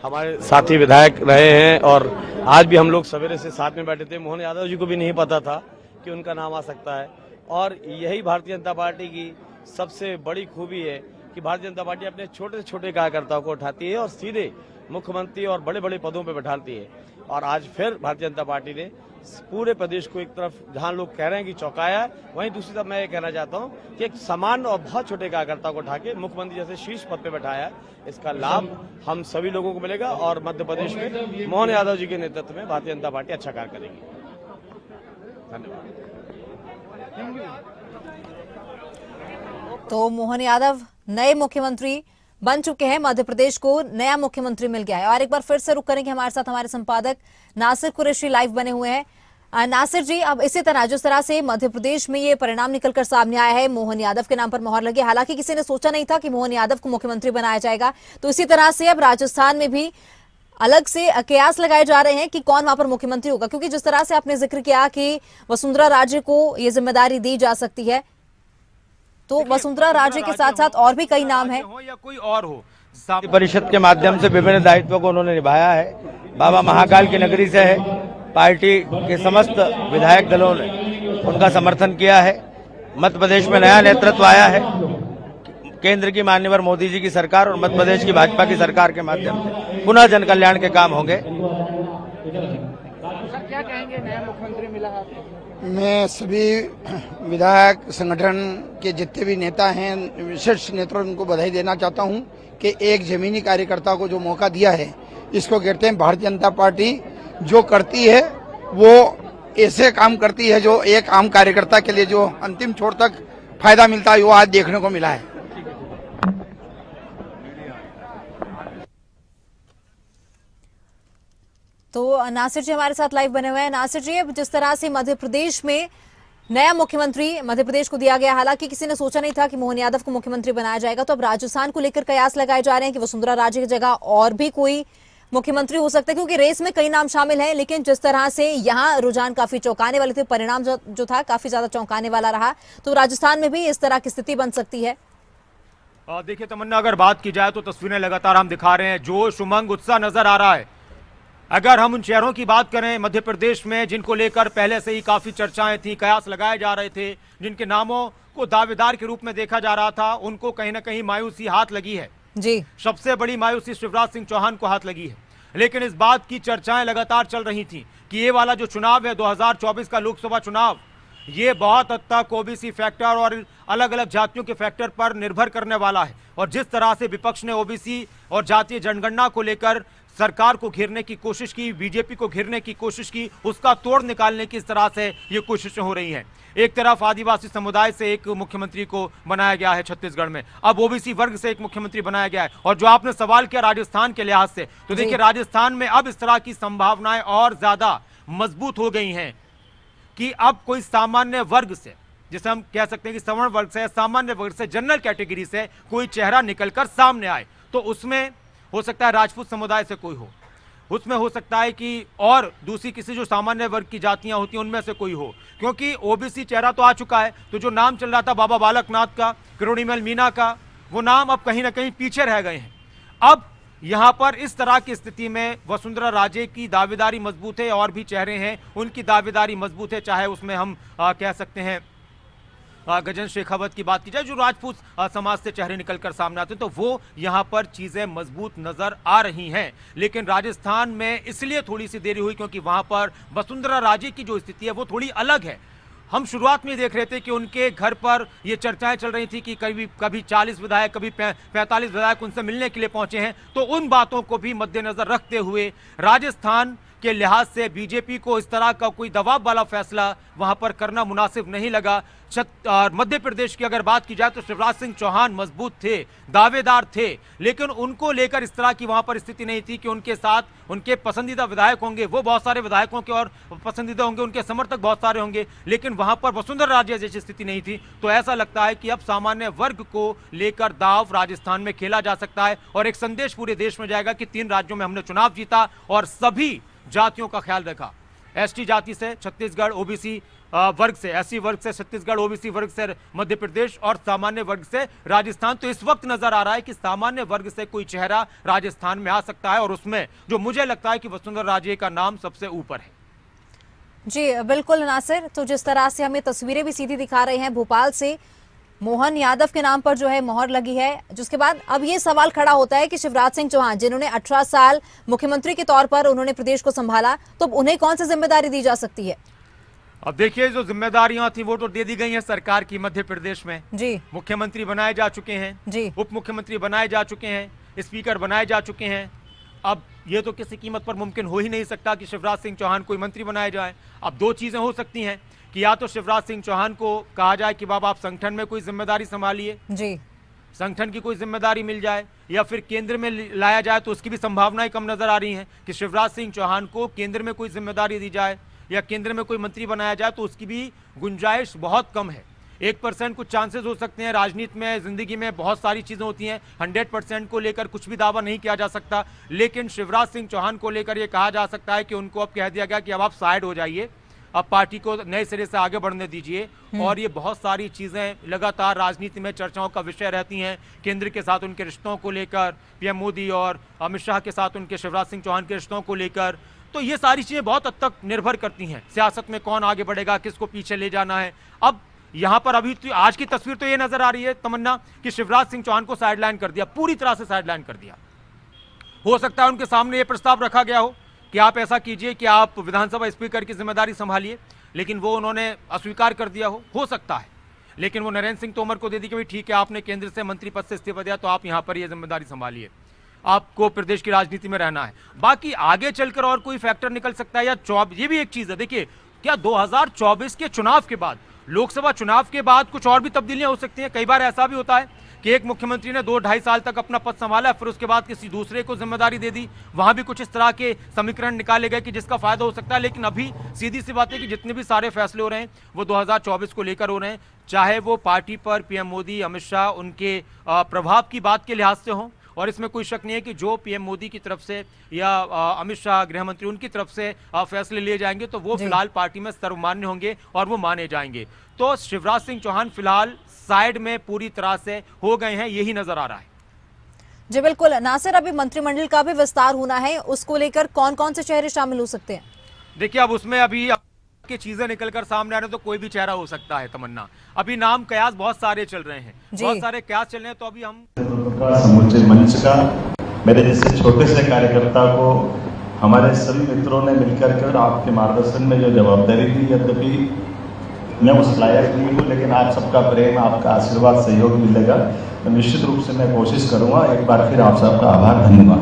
Speaker 13: हमारे साथी विधायक रहे हैं और आज भी हम लोग सवेरे से साथ में बैठे थे। मोहन यादव जी को भी नहीं पता था कि उनका नाम आ सकता है। और यही भारतीय जनता पार्टी की सबसे बड़ी खूबी है कि भारतीय जनता पार्टी अपने छोटे से छोटे कार्यकर्ताओं को उठाती है और सीधे मुख्यमंत्री और बड़े बड़े पदों पर बैठाती है। और आज फिर भारतीय जनता पार्टी ने पूरे प्रदेश को एक तरफ जहां लोग कह रहे हैं कि चौंकाया है, वहीं दूसरी तरफ मैं ये कहना चाहता हूं कि एक सामान्य और बहुत छोटे कार्यकर्ता को उठा के मुख्यमंत्री जैसे शीर्ष पद पे बैठाया है। इसका लाभ हम सभी लोगों को मिलेगा और मध्य प्रदेश में मोहन यादव जी के नेतृत्व में भारतीय जनता पार्टी अच्छा कार्य करेगी। धन्यवाद।
Speaker 1: तो मोहन यादव नए मुख्यमंत्री बन चुके हैं। मध्य प्रदेश को नया मुख्यमंत्री मिल गया है। और एक बार फिर से रुक करेंगे, हमारे साथ हमारे संपादक नासिर कुरैशी लाइव बने हुए हैं। नासिर जी, अब इसी तरह जिस तरह से मध्य प्रदेश में ये परिणाम निकलकर सामने आया है, मोहन यादव के नाम पर मोहर लगी, हालांकि किसी ने सोचा नहीं था कि मोहन यादव को मुख्यमंत्री बनाया जाएगा। तो इसी तरह से अब राजस्थान में भी अलग से कयास लगाए जा रहे हैं कि कौन वहां पर मुख्यमंत्री होगा, क्योंकि जिस तरह से आपने जिक्र किया कि वसुंधरा राजे को ये जिम्मेदारी दी जा सकती है, तो वसुंधरा राजे के साथ साथ और भी कई नाम हैं
Speaker 9: या कोई और हो।
Speaker 13: परिषद के माध्यम से विभिन्न दायित्वों को उन्होंने निभाया है। बाबा महाकाल की नगरी से है, पार्टी के समस्त विधायक दलों ने उनका समर्थन किया है। मध्य प्रदेश में नया नेतृत्व आया है। केंद्र की माननीय मोदी जी की सरकार और मध्य प्रदेश की भाजपा की सरकार के माध्यम से पुनः जन कल्याण के काम होंगे।
Speaker 4: सर क्या कहेंगे, नया मुख्यमंत्री मिला आपको?
Speaker 14: मैं सभी विधायक संगठन के जितने भी नेता हैं, विशिष्ट नेताओं, उनको बधाई देना चाहता हूं कि एक जमीनी कार्यकर्ता को जो मौका दिया है, इसको कहते हैं भारतीय जनता पार्टी जो करती है वो ऐसे काम करती है जो एक आम कार्यकर्ता के लिए जो अंतिम छोर तक फायदा मिलता है, वो आज देखने को मिला है।
Speaker 1: तो नासिर जी हमारे साथ लाइव बने हुए हैं। नासिर जी, जिस तरह से मध्य प्रदेश में नया मुख्यमंत्री मध्य प्रदेश को दिया गया, हालांकि किसी ने सोचा नहीं था कि मोहन यादव को मुख्यमंत्री बनाया जाएगा, तो अब राजस्थान को लेकर कयास लगाए जा रहे हैं कि वसुंधरा राजे की जगह और भी कोई मुख्यमंत्री हो सकता है, क्योंकि रेस में कई नाम शामिल हैं। लेकिन जिस तरह से यहाँ रुझान काफी चौंकाने वाले थे, परिणाम जो था काफी ज्यादा चौंकाने वाला रहा, तो राजस्थान में भी इस तरह की स्थिति बन सकती है।
Speaker 9: देखिए तमन्ना, अगर बात की जाए तो तस्वीरें लगातार हम दिखा रहे हैं, जोश उमंग उत्साह नजर आ रहा है। अगर हम उन शहरों की बात करें मध्य प्रदेश में जिनको लेकर पहले से ही काफी चर्चाएं थी, कयास लगाए जा रहे थे, जिनके नामों को दावेदार के रूप में देखा जा रहा था, उनको कहीं ना कहीं मायूसी हाथ लगी है जी। सबसे बड़ी मायूसी शिवराज सिंह चौहान को हाथ लगी है। लेकिन इस बात की चर्चाएं लगातार चल रही थी कि ये वाला जो चुनाव है 2024 का लोकसभा चुनाव, ये बहुत हद तक ओबीसी फैक्टर और अलग अलग जातियों के फैक्टर पर निर्भर करने वाला है। और जिस तरह से विपक्ष ने ओबीसी और जातीय जनगणना को लेकर सरकार को घेरने की कोशिश की, बीजेपी को घेरने की कोशिश की, उसका तोड़ निकालने की इस तरह से ये कोशिशें हो रही हैं। एक तरफ आदिवासी समुदाय से एक मुख्यमंत्री को बनाया गया है छत्तीसगढ़ में, अब ओबीसी वर्ग से एक मुख्यमंत्री बनाया गया है। और जो आपने सवाल किया राजस्थान के लिहाज से, तो देखिए राजस्थान में अब इस तरह की संभावनाएं और ज्यादा मजबूत हो गई हैं कि अब कोई सामान्य वर्ग से, जिसे हम कह सकते हैं कि सवर्ण वर्ग से, सामान्य वर्ग से, जनरल कैटेगरी से कोई चेहरा निकलकर सामने आए, तो उसमें हो सकता है राजपूत समुदाय से कोई हो, उसमें हो सकता है कि और दूसरी किसी जो सामान्य वर्ग की जातियां होती हैं उनमें से कोई हो, क्योंकि ओबीसी चेहरा तो आ चुका है। तो जो नाम चल रहा था बाबा बालकनाथ का, किरोड़ीमल मीना का, वो नाम अब कहीं ना कहीं पीछे रह गए हैं। अब यहां पर इस तरह की स्थिति में वसुंधरा राजे की दावेदारी मजबूत है, और भी चेहरे हैं उनकी दावेदारी मजबूत है, चाहे उसमें हम कह सकते हैं गजेंद्र शेखावत की बात की जाए, जो राजपूत समाज से चेहरे निकलकर सामने आते हैं, तो वो यहां पर चीजें मजबूत नजर आ रही हैं। लेकिन राजस्थान में इसलिए थोड़ी सी देरी हुई क्योंकि वहां पर वसुंधरा राजे की जो स्थिति है वो थोड़ी अलग है। हम शुरुआत में देख रहे थे कि उनके घर पर ये चर्चाएं चल रही थी कि कभी 40 विधायक, कभी 45 विधायक उनसे मिलने के लिए पहुंचे हैं। तो उन बातों को भी मद्देनजर रखते हुए राजस्थान के लिहाज से बीजेपी को इस तरह का कोई दबाव वाला फैसला वहां पर करना मुनासिब नहीं लगा। मध्य प्रदेश की अगर बात की जाए तो शिवराज सिंह चौहान मजबूत थे, दावेदार थे, लेकिन उनको लेकर इस तरह की वहां पर स्थिति नहीं थी कि उनके साथ उनके पसंदीदा विधायक होंगे, वो बहुत सारे विधायकों के और पसंदीदा होंगे, उनके समर्थक बहुत सारे होंगे, लेकिन वहां पर वसुंधरा राजे जैसी स्थिति नहीं थी। तो ऐसा लगता है कि अब सामान्य वर्ग को लेकर दाव राजस्थान में खेला जा सकता है और एक संदेश पूरे देश में जाएगा कि 3 राज्यों में हमने चुनाव जीता और सभी जातियों का ख्याल रखा। एसटी जाति से छत्तीसगढ़, ओबीसी वर्ग से, एससी वर्ग से छत्तीसगढ़, ओबीसी वर्ग से मध्य प्रदेश और सामान्य वर्ग से राजस्थान। तो इस वक्त नजर आ रहा है कि सामान्य वर्ग से कोई चेहरा राजस्थान में आ सकता है और उसमें जो मुझे लगता है कि वसुंधरा राजे का नाम सबसे ऊपर है।
Speaker 1: जी बिल्कुल नासिर, तो जिस तरह से हमें तस्वीरें भी सीधी दिखा रहे हैं भोपाल से, मोहन यादव के नाम पर जो है मोहर लगी है, जिसके बाद अब ये सवाल खड़ा होता है कि शिवराज सिंह चौहान जिन्होंने 18 साल मुख्यमंत्री के तौर पर उन्होंने प्रदेश को संभाला, तो उन्हें कौन सी जिम्मेदारी दी जा सकती है?
Speaker 9: अब देखिए, जो जिम्मेदारियां थी वो तो दे दी गई हैं सरकार की। मध्य प्रदेश में जी मुख्यमंत्री बनाए जा चुके हैं, जी उप मुख्यमंत्री बनाए जा चुके हैं, स्पीकर बनाए जा चुके हैं। अब ये तो किसी कीमत पर मुमकिन हो ही नहीं सकता कि शिवराज सिंह चौहान कोई मंत्री बनाए जाए। अब 2 चीजें हो सकती हैं कि या तो शिवराज सिंह चौहान को कहा जाए कि बाबा आप संगठन में कोई जिम्मेदारी संभालिए, जी संगठन की कोई जिम्मेदारी मिल जाए, या फिर केंद्र में लाया जाए, तो उसकी भी संभावनाएं कम नजर आ रही हैं कि शिवराज सिंह चौहान को केंद्र में कोई जिम्मेदारी दी जाए या केंद्र में कोई मंत्री बनाया जाए, तो उसकी भी गुंजाइश बहुत कम है। 1% कुछ चांसेस हो सकते हैं। राजनीति में, जिंदगी में बहुत सारी चीजें होती हैं, 100% को लेकर कुछ भी दावा नहीं किया जा सकता। लेकिन शिवराज सिंह चौहान को लेकर यह कहा जा सकता है कि उनको अब कह दिया गया कि अब आप साइड हो जाइए, अब पार्टी को नए सिरे से आगे बढ़ने दीजिए। और ये बहुत सारी चीजें लगातार राजनीति में चर्चाओं का विषय रहती हैं, केंद्र के साथ उनके रिश्तों को लेकर, पीएम मोदी और अमित शाह के साथ उनके शिवराज सिंह चौहान के रिश्तों को लेकर। तो ये सारी चीजें बहुत हद तक निर्भर करती हैं सियासत में, कौन आगे बढ़ेगा, किसको पीछे ले जाना है। अब यहां पर अभी तो आज की तस्वीर तो ये नजर आ रही है तमन्ना कि शिवराज सिंह चौहान को साइडलाइन कर दिया, पूरी तरह से साइडलाइन कर दिया। हो सकता है उनके सामने ये प्रस्ताव रखा गया हो कि आप ऐसा कीजिए कि आप विधानसभा स्पीकर की जिम्मेदारी संभालिए, लेकिन वो उन्होंने अस्वीकार कर दिया हो सकता है। लेकिन वो नरेंद्र सिंह तोमर को दे दी कि भाई ठीक है, आपने केंद्र से मंत्री पद से इस्तीफा दिया, तो आप यहां पर ये जिम्मेदारी संभालिए, आपको प्रदेश की राजनीति में रहना है। बाकी आगे चलकर और कोई फैक्टर निकल सकता है या ये भी एक चीज है, देखिए क्या 2024 के चुनाव के बाद, लोकसभा चुनाव के बाद कुछ और भी तब्दीलियां हो सकती हैं। कई बार ऐसा भी होता है कि एक मुख्यमंत्री ने 2-2.5 साल तक अपना पद संभाला, फिर उसके बाद किसी दूसरे को जिम्मेदारी दे दी, वहां भी कुछ इस तरह के समीकरण निकाले गए कि जिसका फायदा हो सकता है। लेकिन अभी सीधी सी बात है कि जितने भी सारे फैसले हो रहे हैं वो 2024 को लेकर हो रहे हैं, चाहे वो पार्टी पर पीएम मोदी, अमित शाह, उनके प्रभाव की बात के लिहाज से हो। और इसमें कोई शक नहीं है कि जो पीएम मोदी की तरफ से या अमित शाह गृह मंत्री उनकी तरफ से फैसले लिए जाएंगे तो वो फिलहाल पार्टी में सर्वमान्य होंगे और वो माने जाएंगे। तो शिवराज सिंह चौहान फिलहाल साइड में पूरी तरह से हो गए हैं, यही नजर आ रहा है।
Speaker 1: जी बिल्कुल नासिर, अभी मंत्रिमंडल का भी विस्तार होना है, उसको लेकर कौन कौन से चेहरे शामिल हो सकते हैं?
Speaker 9: देखिए, अब उसमें अभी की चीजें निकलकर सामने आ रहे हैं तो कोई भी चेहरा हो सकता है तमन्ना। अभी नाम कयास बहुत सारे चल रहे हैं, बहुत सारे कयास चल रहे हैं, तो अभी हम
Speaker 10: समूचे मंच का मेरे जैसे छोटे से कार्यकर्ता को हमारे सभी मित्रों ने मिलकर के आपके मार्गदर्शन में जो जवाबदारी दी, यद्यपि मैं उस लायक नहीं हूँ, लेकिन आप सबका प्रेम, आपका आशीर्वाद, सहयोग मिलेगा तो निश्चित रूप से मैं कोशिश करूंगा। एक बार फिर आप सबका आभार, धन्यवाद।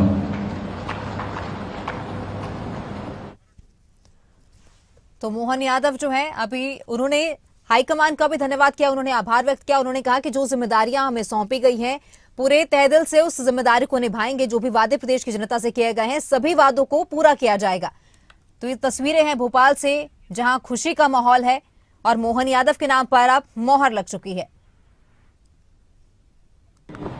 Speaker 1: तो मोहन यादव जो है अभी उन्होंने हाईकमान का भी धन्यवाद किया, उन्होंने आभार व्यक्त किया। उन्होंने कहा कि जो जिम्मेदारियां हमें सौंपी गई हैं पूरे तहे दिल से उस जिम्मेदारी को निभाएंगे। जो भी वादे प्रदेश की जनता से किए गए हैं सभी वादों को पूरा किया जाएगा। तो ये तस्वीरें हैं भोपाल से जहां खुशी का माहौल है और मोहन यादव के नाम पर अब मोहर लग चुकी है।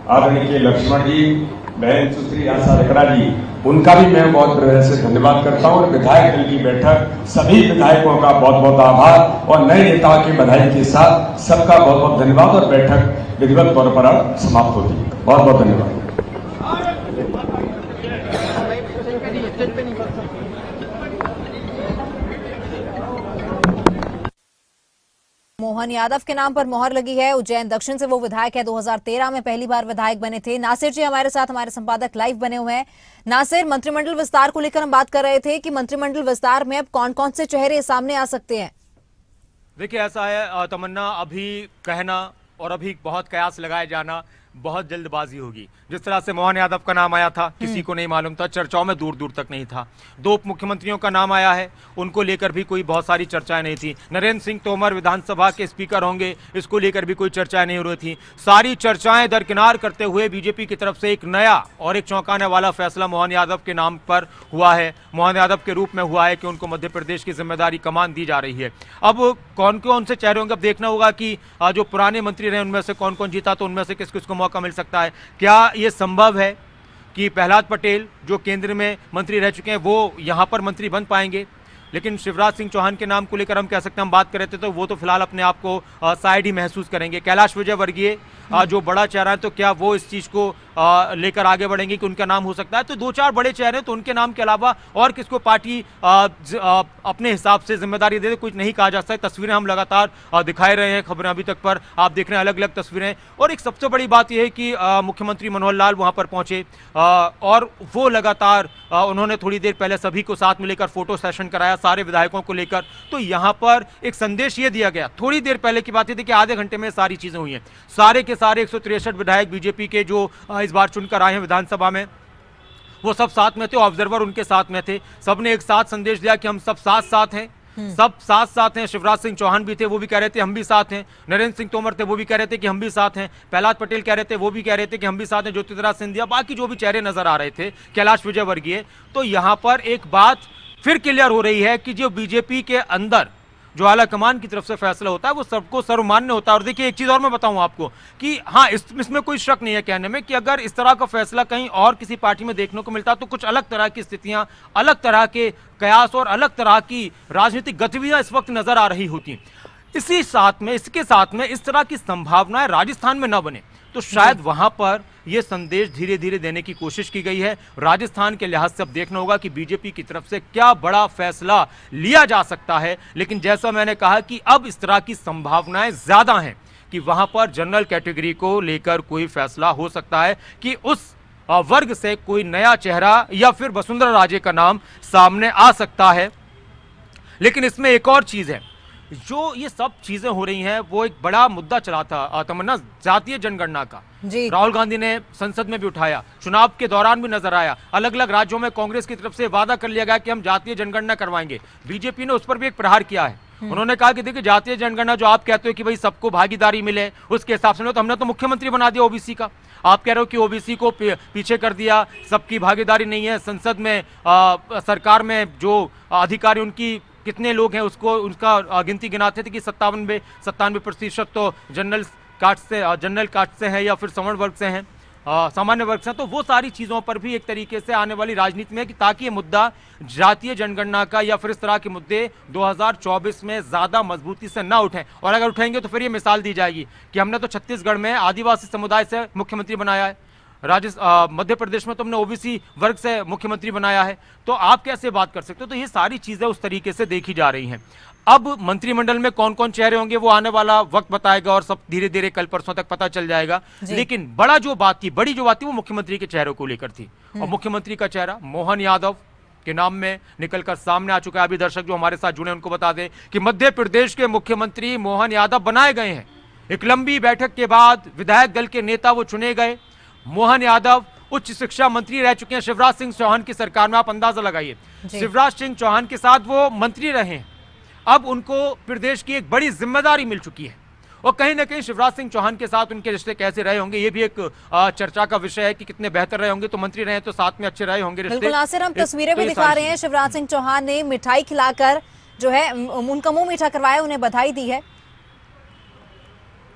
Speaker 12: आदरणीय लक्ष्मण जी, बहन सुश्री आशा रकड़ा जी, उनका भी मैं बहुत हृदय से धन्यवाद करता हूं। विधायक दल की बैठक, सभी विधायकों का बहुत बहुत आभार और नए नेताओं की बधाई के साथ सबका बहुत बहुत धन्यवाद और बैठक विधिवत तौर पर समाप्त होती है। बहुत बहुत धन्यवाद।
Speaker 1: मोहन यादव के नाम पर मोहर लगी है। उज्जैन दक्षिण से वो विधायक है, 2013 में पहली बार विधायक बने थे। नासिर जी हमारे साथ, हमारे संपादक लाइव बने हुए हैं। नासिर, मंत्रिमंडल विस्तार को लेकर हम बात कर रहे थे कि मंत्रिमंडल विस्तार में अब कौन कौन से चेहरे सामने आ सकते हैं?
Speaker 9: देखिए, ऐसा है तमन्ना, अभी कहना और अभी बहुत कयास लगाए जाना बहुत जल्दबाजी होगी। जिस तरह से मोहन यादव का नाम आया था, किसी को नहीं मालूम था, चर्चाओं में दूर दूर तक नहीं था। 2 उप मुख्यमंत्रियों का नाम आया है, उनको लेकर भी कोई बहुत सारी चर्चाएं नहीं थी। नरेंद्र सिंह तोमर विधानसभा के स्पीकर होंगे, इसको लेकर भी कोई चर्चाएं नहीं हो रही थी। सारी चर्चाएं दरकिनार करते हुए बीजेपी की तरफ से एक नया और एक चौंकाने वाला फैसला मोहन यादव के नाम पर हुआ है, मोहन यादव के रूप में हुआ है कि उनको मध्य प्रदेश की जिम्मेदारी कमान दी जा रही है। अब कौन कौन से चेहरे होंगे, अब देखना होगा कि जो पुराने मंत्री रहे उनमें से कौन कौन जीता, तो उनमें से किस किस को मौका मिल सकता है। क्या ये संभव है कि प्रहलाद पटेल जो केंद्र में मंत्री रह चुके हैं वो यहां पर मंत्री बन पाएंगे? लेकिन शिवराज सिंह चौहान के नाम को लेकर हम कह सकते हैं, हम बात कर रहे थे तो वो तो फिलहाल अपने आप को साइड ही महसूस करेंगे। कैलाश विजयवर्गीय जो बड़ा चेहरा है, तो क्या वो इस चीज को लेकर आगे बढ़ेंगे कि उनका नाम हो सकता है? तो 2-4 बड़े चेहरे हैं, तो उनके नाम के अलावा और किसको पार्टी अपने हिसाब से जिम्मेदारी दे दे, कुछ नहीं कहा जा सकता। तस्वीरें हम लगातार दिखाए रहे हैं, खबरें अभी तक पर आप देख रहे हैं, अलग अलग तस्वीरें। और एक सबसे बड़ी बात यह है कि मुख्यमंत्री मनोहर लाल वहां पर पहुंचे और वो लगातार उन्होंने थोड़ी देर पहले सभी को साथ में लेकर फोटो सेशन कराया, सारे विधायकों को लेकर। तो यहाँ पर एक संदेश ये दिया गया, थोड़ी देर पहले की बात थी कि आधे घंटे में सारी चीजें हुई हैं। सारे के सारे 163 विधायक बीजेपी के जो इस बार चुनकर आए हैं विधानसभा में, वो सब साथ में थे, ऑब्जर्वर उनके साथ में थे। सबने एक साथ संदेश दिया कि हम सब साथ साथ हैं, सब साथ साथ हैं। शिवराज सिंह चौहान भी थे, वो भी कह रहे थे हम भी साथ हैं। नरेंद्र सिंह तोमर थे, वो भी कह रहे थे कि हम भी साथ हैं। प्रहलाद पटेल कह रहे थे, वो भी कह रहे थे कि हम भी साथ हैं। ज्योतिरादित्य सिंधिया, बाकी जो भी चेहरे नजर आ रहे थे, कैलाश विजयवर्गीय। तो यहाँ पर एक बात फिर क्लियर हो रही है कि जो बीजेपी के अंदर जो आला कमान की तरफ से फैसला होता है वो सबको सर्वमान्य होता है। और देखिए, एक चीज और मैं बताऊं आपको कि हाँ, इसमें कोई शक नहीं है कहने में कि अगर इस तरह का फैसला कहीं और किसी पार्टी में देखने को मिलता तो कुछ अलग तरह की स्थितियां, अलग तरह के कयास और अलग तरह की राजनीतिक गतिविधियां इस वक्त नजर आ रही होती। इसके साथ में इस तरह की संभावनाएं राजस्थान में न बने, तो शायद वहां पर यह संदेश धीरे धीरे देने की कोशिश की गई है। राजस्थान के लिहाज से अब देखना होगा कि बीजेपी की तरफ से क्या बड़ा फैसला लिया जा सकता है। लेकिन जैसा मैंने कहा कि अब इस तरह की संभावनाएं ज्यादा हैं कि वहां पर जनरल कैटेगरी को लेकर कोई फैसला हो सकता है कि उस वर्ग से कोई नया चेहरा या फिर वसुंधरा राजे का नाम सामने आ सकता है। लेकिन इसमें एक और चीज है, जो ये सब चीजें हो रही हैं, वो एक बड़ा मुद्दा चला था तमन्ना, जातीय जनगणना का। राहुल गांधी ने संसद में भी उठाया, चुनाव के दौरान भी नजर आया। अलग अलग राज्यों में कांग्रेस की तरफ से वादा कर लिया गया कि हम जातीय जनगणना करवाएंगे। बीजेपी ने उस पर भी एक प्रहार किया है। उन्होंने कहा कि देखिए, जातीय जनगणना जो आप कहते हो कि भाई सबको भागीदारी मिले, उसके हिसाब से तो हमने तो मुख्यमंत्री बना दिया ओबीसी का। आप कह रहे हो कि ओबीसी को पीछे कर दिया, सबकी भागीदारी नहीं है। संसद में सरकार में जो अधिकारी उनकी कितने लोग हैं उसको उनका गिनती गिनाते थे कि 97% तो जनरल कास्ट से हैं या फिर सवर्ण वर्ग से हैं, सामान्य वर्ग से। तो वो सारी चीज़ों पर भी एक तरीके से आने वाली राजनीति में कि ताकि ये मुद्दा जातीय जनगणना का या फिर इस तरह के मुद्दे 2024 में ज़्यादा मजबूती से ना उठें। और अगर उठेंगे तो फिर ये मिसाल दी जाएगी कि हमने तो छत्तीसगढ़ में आदिवासी समुदाय से मुख्यमंत्री बनाया है, मध्य प्रदेश में तुमने ओबीसी वर्ग से मुख्यमंत्री बनाया है, तो आप कैसे बात कर सकते हो? तो ये सारी चीजें उस तरीके से देखी जा रही हैं। अब मंत्रिमंडल में कौन कौन चेहरे होंगे वो आने वाला वक्त बताएगा और सब धीरे धीरे कल परसों तक पता चल जाएगा। लेकिन बड़ी जो बात थी वो मुख्यमंत्री के चेहरे को लेकर थी। और मुख्यमंत्री का चेहरा मोहन यादव के नाम में निकलकर सामने आ चुका है। अभी दर्शक जो हमारे साथ जुड़े उनको बता दें कि मध्य प्रदेश के मुख्यमंत्री मोहन यादव बनाए गए हैं। एक लंबी बैठक के बाद विधायक दल के नेता वो चुने गए। मोहन यादव उच्च शिक्षा मंत्री रह चुके हैं शिवराज सिंह चौहान की सरकार में। आप अंदाजा लगाइए, शिवराज सिंह चौहान के साथ वो मंत्री रहे हैं। अब उनको प्रदेश की एक बड़ी जिम्मेदारी मिल चुकी है और कहीं ना कहीं शिवराज सिंह चौहान के साथ उनके रिश्ते कैसे रहे होंगे ये भी एक चर्चा का विषय है कि कितने बेहतर रहे होंगे। तो मंत्री रहे तो साथ में अच्छे रहे होंगे रिश्ते।
Speaker 1: बिल्कुल नासिर, हम तस्वीरें भी दिखा रहे हैं। शिवराज सिंह चौहान ने मिठाई खिलाकर जो है उनका मुंह मीठा करवाया, उन्हें बधाई दी है।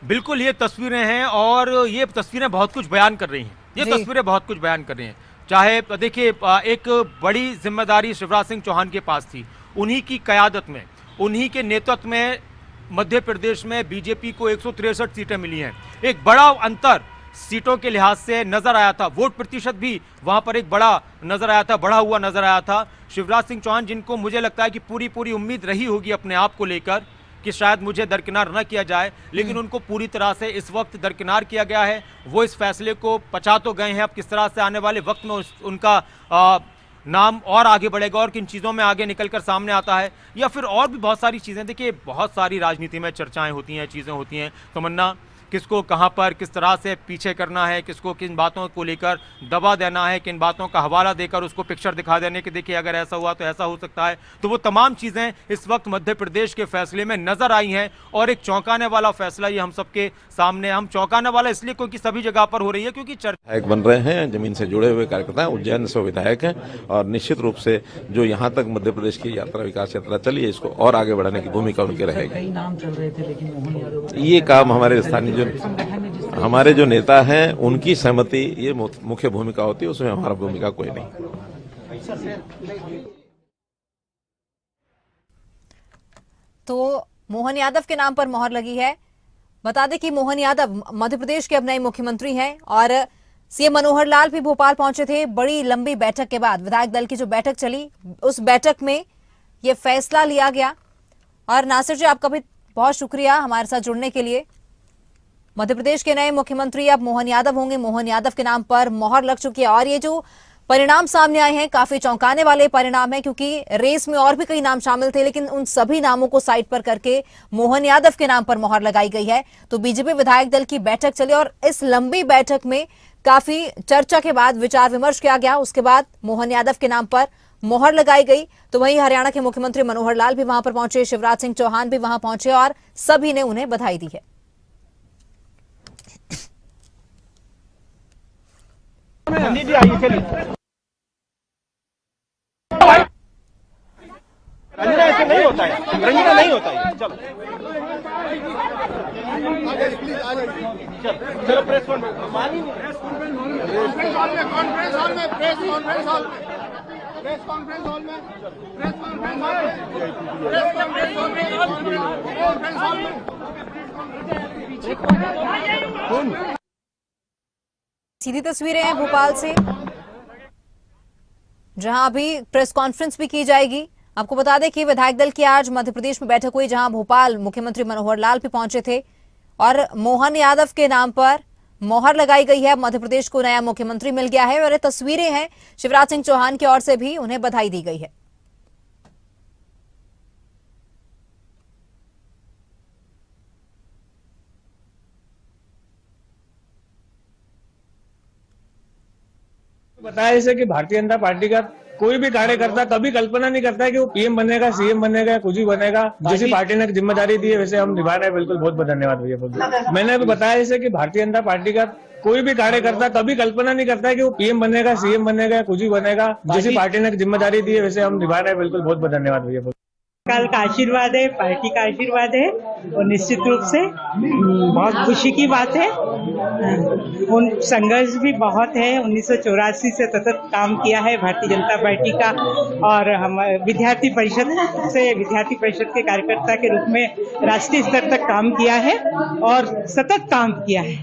Speaker 9: बिल्कुल ये तस्वीरें हैं और ये तस्वीरें बहुत कुछ बयान कर रही हैं। ये तस्वीरें बहुत कुछ बयान कर रही हैं। चाहे देखिए, एक बड़ी जिम्मेदारी शिवराज सिंह चौहान के पास थी। उन्हीं की क़यादत में, उन्हीं के नेतृत्व में मध्य प्रदेश में बीजेपी को 163 सीटें मिली हैं। एक बड़ा अंतर सीटों के लिहाज से नजर आया था। वोट प्रतिशत भी वहां पर एक बड़ा नजर आया था, बढ़ा हुआ नजर आया था। शिवराज सिंह चौहान, जिनको मुझे लगता है कि पूरी उम्मीद रही होगी अपने आप को लेकर कि शायद मुझे दरकिनार न किया जाए, लेकिन उनको पूरी तरह से इस वक्त दरकिनार किया गया है। वो इस फैसले को पचा तो गए हैं। अब किस तरह से आने वाले वक्त में उनका नाम और आगे बढ़ेगा और किन चीज़ों में आगे निकलकर सामने आता है, या फिर और भी बहुत सारी चीज़ें। देखिए, बहुत सारी राजनीति में चर्चाएं होती हैं, चीज़ें होती हैं। तमन्ना, किसको कहां पर किस तरह से पीछे करना है, किसको किन बातों को लेकर दबा देना है, किन बातों का हवाला देकर उसको पिक्चर दिखा देने कि देखिए अगर ऐसा हुआ तो ऐसा हो सकता है। तो वो तमाम चीज़ें इस वक्त मध्य प्रदेश के फैसले में नजर आई हैं और एक चौंकाने वाला फैसला ये हम सबके सामने। हम चौंकाने वाला इसलिए क्योंकि सभी जगह पर हो रही है, क्योंकि
Speaker 15: विधायक बन रहे हैं, जमीन से जुड़े हुए कार्यकर्ता हैं, उज्जैन से विधायक हैं और निश्चित रूप से जो यहाँ तक मध्य प्रदेश की यात्रा, विकास यात्रा चली है, इसको और आगे बढ़ाने की भूमिका उनकी रहेगी।
Speaker 4: कई नाम चल रहे थे लेकिन मोहन यादव
Speaker 15: ये काम हमारे जो नेता हैं उनकी सहमति ये मुख्य भूमिका होती है, उसमें हमारा भूमिका कोई नहीं।
Speaker 1: तो मोहन यादव के नाम पर मोहर लगी है। बता दें कि मोहन यादव मध्य प्रदेश के अब नए मुख्यमंत्री हैं और सीएम मनोहर लाल भी भोपाल पहुंचे थे। बड़ी लंबी बैठक के बाद विधायक दल की जो बैठक चली, उस बैठक में यह फैसला लिया गया। और नासिर जी, आपका भी बहुत शुक्रिया हमारे साथ जुड़ने के लिए। मध्य प्रदेश के नए मुख्यमंत्री अब मोहन यादव होंगे। मोहन यादव के नाम पर मोहर लग चुकी है और ये जो परिणाम सामने आए हैं काफी चौंकाने वाले परिणाम हैं, क्योंकि रेस में और भी कई नाम शामिल थे, लेकिन उन सभी नामों को साइड पर करके मोहन यादव के नाम पर मोहर लगाई गई है। तो बीजेपी विधायक दल की बैठक चली और इस लंबी बैठक में काफी चर्चा के बाद विचार विमर्श किया गया। उसके बाद मोहन यादव के नाम पर मोहर लगाई गई। तो वहीं हरियाणा के मुख्यमंत्री मनोहर लाल भी वहां पर पहुंचे, शिवराज सिंह चौहान भी वहां पहुंचे और सभी ने उन्हें बधाई दी है।
Speaker 7: रंजना ऐसे नहीं होता है, रंजना नहीं होता है। चलो चलो प्रेस कॉन्फ्रेंस हॉल में, प्रेस कॉन्फ्रेंस।
Speaker 1: सीधी तस्वीरें हैं भोपाल से, जहां अभी प्रेस कॉन्फ्रेंस भी की जाएगी। आपको बता दें कि विधायक दल की आज मध्य प्रदेश में बैठक हुई, जहां भोपाल मुख्यमंत्री मनोहर लाल भी पहुंचे थे और मोहन यादव के नाम पर मोहर लगाई गई है। मध्य प्रदेश को नया मुख्यमंत्री मिल गया है और ये तस्वीरें हैं, शिवराज सिंह चौहान की ओर से भी उन्हें बधाई दी गई है।
Speaker 16: बताया जैसे कि भारतीय जनता पार्टी का कोई भी कार्यकर्ता कभी कल्पना नहीं करता है कि वो पीएम बनेगा, सीएम बनेगा या कुछ भी बनेगा। जैसी पार्टी ने जिम्मेदारी दी है वैसे हम निभा रहे हैं। बिल्कुल, बहुत बहुत धन्यवाद भैया। मैंने अभी बताया जैसे कि भारतीय जनता पार्टी का कोई भी कार्यकर्ता कभी कल्पना नहीं करता है कि वो पीएम बनेगा, सीएम बनेगा या कुछ भी बनेगा। जैसी पार्टी ने जिम्मेदारी दी है वैसे हम निभा रहे हैं। बिल्कुल, बहुत बहुत धन्यवाद भैया।
Speaker 17: काल का आशीर्वाद है, पार्टी का आशीर्वाद है और निश्चित रूप से बहुत खुशी की बात है। उन संघर्ष भी बहुत है। 1984 से सतत काम किया है भारतीय जनता पार्टी का और हम विद्यार्थी परिषद के कार्यकर्ता के रूप में राष्ट्रीय स्तर तक काम किया है और सतत काम किया है।